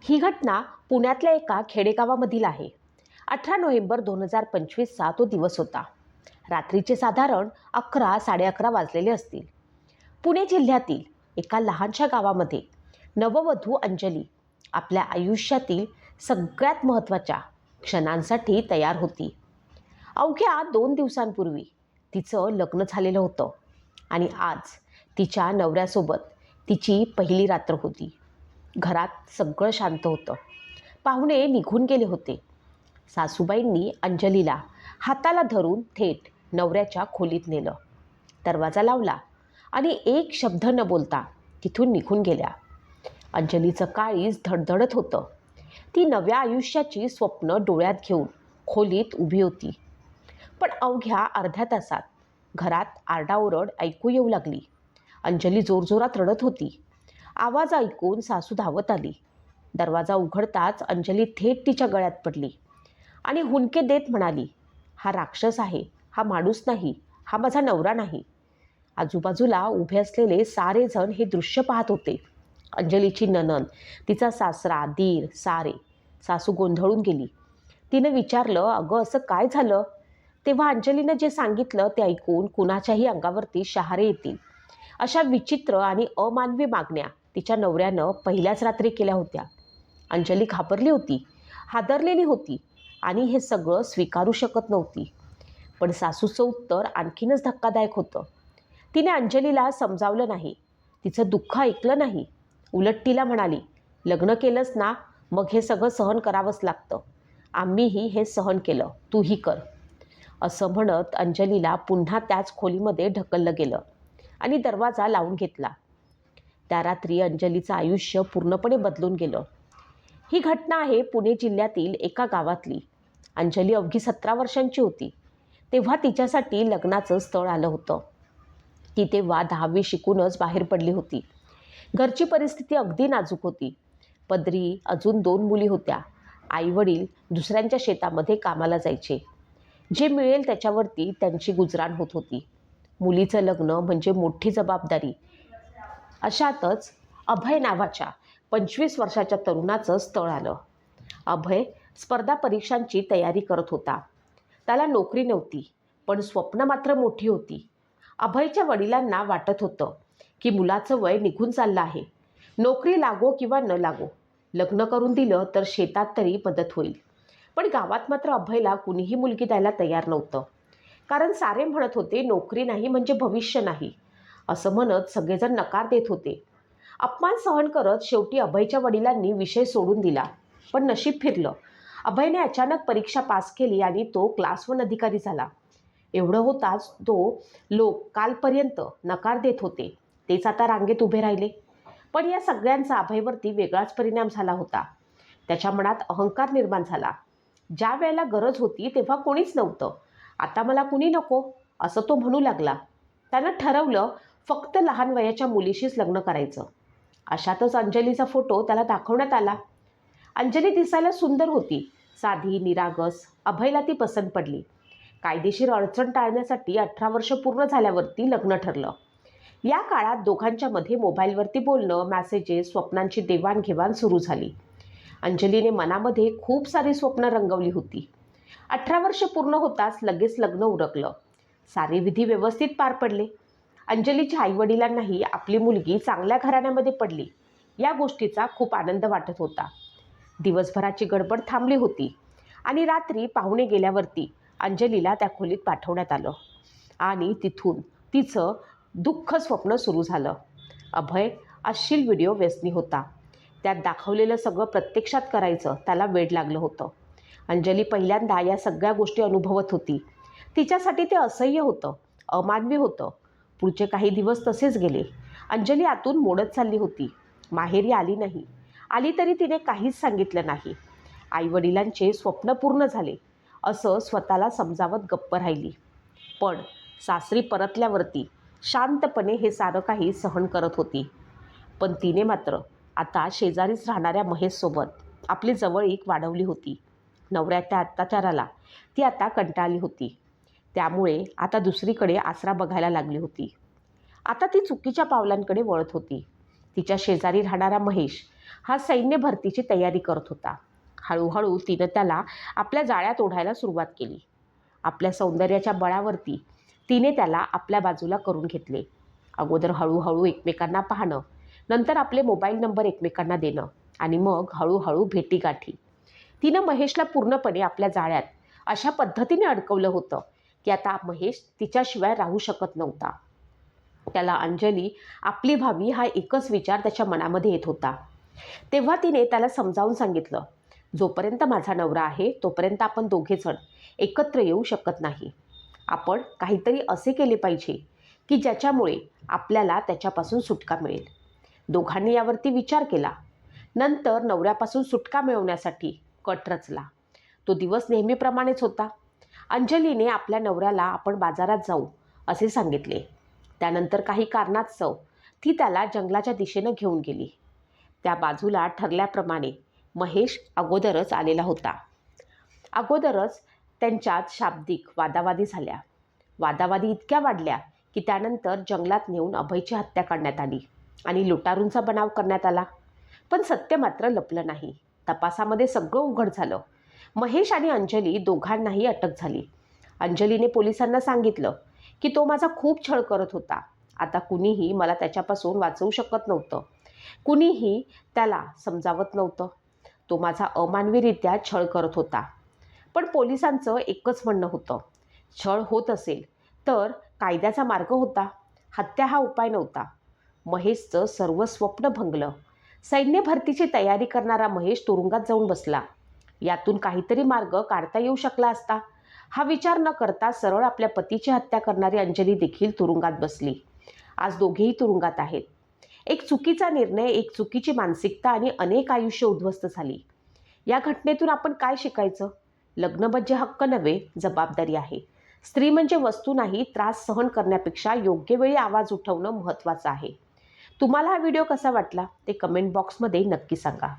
ही घटना पुण्यातल्या एका खेडेगावामधील आहे. 18 नोव्हेंबर 2025चा तो दिवस होता. रात्रीचे साधारण 11-11:30 वाजलेले असतील. पुणे जिल्ह्यातील एका लहानशा गावामध्ये नववधू अंजली आपल्या आयुष्यातील सगळ्यात महत्त्वाच्या क्षणांसाठी तयार होती. अवघ्या 2 दिवसांपूर्वी तिचं लग्न झालेलं होतं आणि आज तिच्या नवऱ्यासोबत तिची पहिली रात्र होती. घरात सगळं शांत होतं. पाहुणे निघून गेले होते. सासूबाईंनी अंजलीला हाताला धरून थेट नवऱ्याच्या खोलीत नेलं. दरवाजा लावला आणि एक शब्द न बोलता तिथून निघून गेल्या. अंजलीचं काळीज धडधडत होतं. ती नव्या आयुष्याची स्वप्न डोळ्यात घेऊन खोलीत उभी होती. पण अवघ्या अर्ध्या तासात घरात आरडाओरड ऐकू येऊ लागली. अंजली जोरजोरात रडत होती. आवाज ऐकून सासू धावत आली. दरवाजा उघडताच अंजली थेट तिच्या गळ्यात पडली आणि हुंदके देत म्हणाली, "हा राक्षस आहे, हा माणूस नाही, हा माझा नवरा नाही." आजूबाजूला उभे असलेले सारे जण हे दृश्य पाहत होते. अंजलीची नणंद, तिचा सासरा, दीर, सारे. सासू गोंधळून गेली. तिनं विचारलं, "अगं, असं काय झालं?" तेव्हा अंजलीनं जे सांगितलं ते ऐकून कुणाच्याही अंगावरती शहारे येतील अशा विचित्र आणि अमानवी मागण्या तिच्या नवऱ्यानं पहिल्याच रात्री केल्या होत्या. अंजली घाबरली होती, हादरलेली होती आणि हे सगळं स्वीकारू शकत नव्हती. पण सासूचं उत्तर आणखीनच धक्कादायक होतं. तिने अंजलीला समजावलं नाही, तिचं दुःख ऐकलं नाही. उलट तिला म्हणाली, "लग्न केलंस ना, मग हे सगळं सहन करावंच लागतं. आम्हीही हे सहन केलं, तूही कर." असं म्हणत अंजलीला पुन्हा त्याच खोलीमध्ये ढकललं गेलं आणि दरवाजा लावून घेतला. त्या रात्री अंजलीचं आयुष्य पूर्णपणे बदलून गेलं. ही घटना आहे पुणे जिल्ह्यातील एका गावातली. अंजली अवघी 17 वर्षांची होती. तेव्हा तिच्यासाठी लग्नाचं स्थळ आलं होतं. ती तेव्हा 10वी शिकूनच बाहेर पडली होती. घरची परिस्थिती अगदी नाजूक होती. पदरी अजून 2 मुली होत्या. आईवडील दुसऱ्यांच्या शेतामध्ये कामाला जायचे. जे मिळेल त्याच्यावरती त्यांची गुजराण होत होती. मुलीचं लग्न म्हणजे मोठी जबाबदारी. अशातच अभय नावाच्या 25 वर्षाच्या तरुणाचं स्थळ आलं. अभय स्पर्धा परीक्षांची तयारी करत होता. त्याला नोकरी नव्हती, पण स्वप्न मात्र मोठी होती. अभयच्या वडिलांना वाटत होतं की मुलाचं वय निघून चाललं आहे. नोकरी लागो किंवा न लागो, लग्न करून दिलं तर शेतात तरी मदत होईल. पण गावात मात्र अभयला कुणीही मुलगी द्यायला तयार नव्हतं. कारण सारे म्हणत होते, नोकरी नाही म्हणजे भविष्य नाही. असं म्हणत सगळेजण नकार देत होते. अपमान सहन करत शेवटी अभयच्या वडिलांनी विषय सोडून दिला. पण नशीब फिरलं. अभयने अचानक परीक्षा पास केली आणि तो क्लास 1 अधिकारी झाला. एवढं होताच तो लोक कालपर्यंत नकार देत होते तेच आता रांगेत उभे राहिले. पण या सगळ्यांचा अभयवरती वेगळाच परिणाम झाला होता. त्याच्या मनात अहंकार निर्माण झाला. ज्या वेळेला गरज होती तेव्हा कोणीच नव्हतं. आता मला कुणी नको असं तो म्हणू लागला. त्यानं ठरवलं फक्त लहान वयाच्या मुलीशीच लग्न करायचं. अशातच अंजलीचा फोटो त्याला दाखवण्यात आला. अंजली दिसायला सुंदर होती, साधी, निरागस. अभयला ती पसंत पडली. कायदेशीर अडचण टाळण्यासाठी 18 वर्ष पूर्ण झाल्यावरती लग्न ठरलं. या काळात दोघांच्या मध्ये मोबाईलवरती बोलणं, मेसेजेस, स्वप्नांची देवाणघेवाण सुरू झाली. अंजलीने मनामध्ये खूप सारी स्वप्न रंगवली होती. 18 वर्ष पूर्ण होताच लगेच लग्न उरकलं. सारे विधी व्यवस्थित पार पडले. अंजलीच्या आईवडिलांनाही आपली मुलगी चांगल्या घराण्यामध्ये पडली या गोष्टीचा खूप आनंद वाटत होता. दिवसभराची गडबड थांबली होती आणि रात्री पाहुणे गेल्यावरती अंजलीला त्या खोलीत पाठवण्यात आलं आणि तिथून तिचं दुःख स्वप्न सुरू झालं. अभय अश्लील व्हिडिओ व्यसनी होता. त्यात दाखवलेलं सगळं प्रत्यक्षात करायचं त्याला वेड लागलं होतं. अंजली पहिल्यांदा या सगळ्या गोष्टी अनुभवत होती. तिच्यासाठी ते असह्य होतं, अमानवी होतं. पुढचे काही दिवस तसेच गेले. अंजली आतून मोडत चालली होती. माहेरी आली नाही. आली तरी तिने काहीच सांगितलं नाही. आईवडिलांचे स्वप्न पूर्ण झाले असं स्वतःला समजावत गप्प राहिली. पण सासरी परतल्यावरती शांतपणे हे सारं काही सहन करत होती. पण तिने मात्र आता शेजारीच राहणाऱ्या महेशसोबत आपली जवळीक वाढवली होती. नवऱ्याच्या अत्याचाराला ती आता कंटाळली होती. त्यामुळे आता दुसरीकडे आसरा बघायला लागली होती. आता ती चुकीच्या पावलांकडे वळत होती. तिच्या शेजारी राहणारा महेश हा सैन्य भरतीची तयारी करत होता. हळूहळू तिनं त्याला आपल्या जाळ्यात ओढायला सुरुवात केली. आपल्या सौंदर्याच्या बळावरती तिने त्याला आपल्या बाजूला करून घेतले. अगोदर हळूहळू एकमेकांना पाहणं, नंतर आपले मोबाईल नंबर एकमेकांना देणं आणि मग हळूहळू भेटीगाठी. तिनं महेशला पूर्णपणे आपल्या जाळ्यात अशा पद्धतीने अडकवलं होतं की आता महेश तिच्याशिवाय राहू शकत नव्हता. त्याला अंजली आपली व्हावी हा एकच विचार त्याच्या मनामध्ये येत होता. तेव्हा तिने त्याला समजावून सांगितलं, जोपर्यंत माझा नवरा आहे तोपर्यंत आपण दोघेजण एकत्र येऊ शकत नाही. आपण काहीतरी असे केले पाहिजे की ज्याच्यामुळे आपल्याला त्याच्यापासून सुटका मिळेल. दोघांनी यावरती विचार केला. नंतर नवऱ्यापासून सुटका मिळवण्यासाठी कट रचला. तो दिवस नेहमीप्रमाणेच होता. अंजलीने आपल्या नवऱ्याला आपण बाजारात जाऊ असे सांगितले. त्यानंतर काही कारणास्तव ती त्याला जंगलाच्या दिशेनं घेऊन गेली. त्या बाजूला ठरल्याप्रमाणे महेश अगोदरच आलेला होता. अगोदरच त्यांच्यात शाब्दिक वादावादी झाल्या. वादावादी इतक्या वाढल्या की त्यानंतर जंगलात नेऊन अभयची हत्या करण्यात आली आणि लुटारूंचा बनाव करण्यात आला. पण सत्य मात्र लपलं नाही. तपासामध्ये सगळं उघड झालं. महेश आणि अंजली दोघांनाही अटक झाली. अंजलीने पोलिसांना सांगितलं की तो माझा खूप छळ करत होता. आता कुणीही मला त्याच्यापासून वाचवू शकत नव्हतं. कुणीही त्याला समजावत नव्हतं. तो माझा अमानवीरित्या छळ करत होता. पण पोलिसांचं एकच म्हणणं होतं, छळ होत असेल तर कायद्याचा मार्ग होता. हत्या हा उपाय नव्हता. महेशचं सर्व स्वप्न भंगलं. सैन्य भरतीची तयारी करणारा महेश तुरुंगात जाऊन बसला. यातून काहीतरी मार्ग काढता येऊ शकला असता. हा विचार न करता सरळ आपल्या पतीची हत्या करणारी अंजली देखील तुरुंगात बसली. आज दोघेही तुरुंगात आहेत. एक चुकीचा निर्णय, एक चुकीची मानसिकता आणि अनेक आयुष्य उद्ध्वस्त झाली. या घटनेतून आपण काय शिकायचं? लग्न म्हणजे हक्क नव्हे, जबाबदारी आहे. स्त्री म्हणजे वस्तू नाही. त्रास सहन करण्यापेक्षा योग्य वेळी आवाज उठवणं महत्त्वाचं आहे. तुम्हाला हा व्हिडिओ कसा वाटला ते कमेंट बॉक्समध्ये नक्की सांगा.